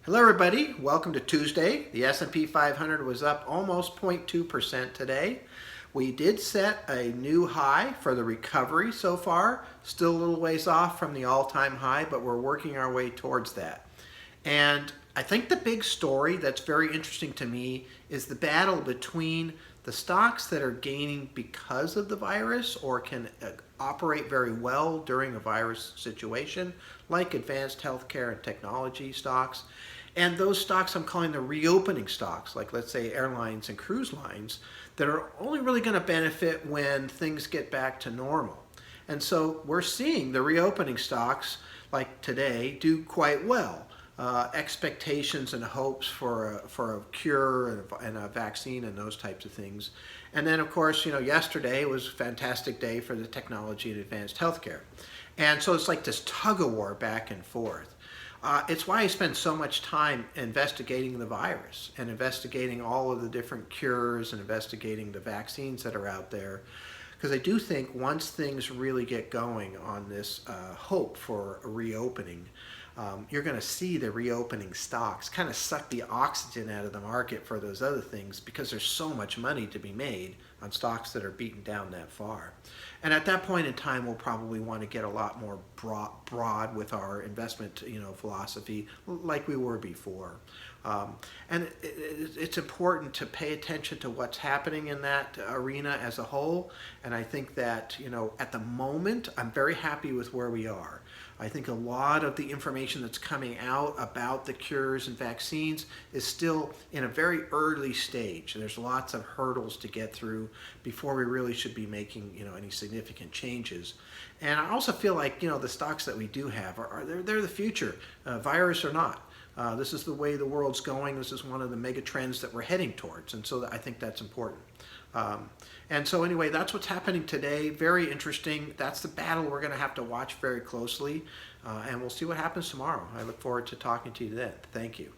Hello everybody, welcome to Tuesday. The S&P 500 was up almost 0.2% today. We did set a new high for the recovery so far. Still a little ways off from the all-time high, but we're working our way towards that. And I think the big story that's very interesting to me is the battle between the stocks that are gaining because of the virus or can operate very well during a virus situation, like advanced healthcare and technology stocks, and those stocks I'm calling the reopening stocks, like let's say airlines and cruise lines, that are only really going to benefit when things get back to normal. And so we're seeing the reopening stocks, like today, do quite well. Expectations and hopes for a cure and a vaccine and those types of things. And then, of course, yesterday was a fantastic day for the technology and advanced healthcare. And so it's like this tug-of-war back and forth. It's why I spend so much time investigating the virus and investigating all of the different cures and investigating the vaccines that are out there. Because I do think once things really get going on this hope for a reopening, you're going to see the reopening stocks kind of suck the oxygen out of the market for those other things because there's so much money to be made on stocks that are beaten down that far. And at that point in time, we'll probably want to get a lot more broad with our investment philosophy like we were before. And it's important to pay attention to what's happening in that arena as a whole. And I think that, at the moment, I'm very happy with where we are. I think a lot of the information that's coming out about the cures and vaccines is still in a very early stage. There's lots of hurdles to get through before we really should be making, any significant changes. And I also feel like, the stocks that we do have they're the future, virus or not. This is the way the world's going. This is one of the mega trends that we're heading towards. And so I think that's important. And so anyway, that's what's happening today. Very interesting. That's the battle we're going to have to watch very closely. And we'll see what happens tomorrow. I look forward to talking to you then. Thank you.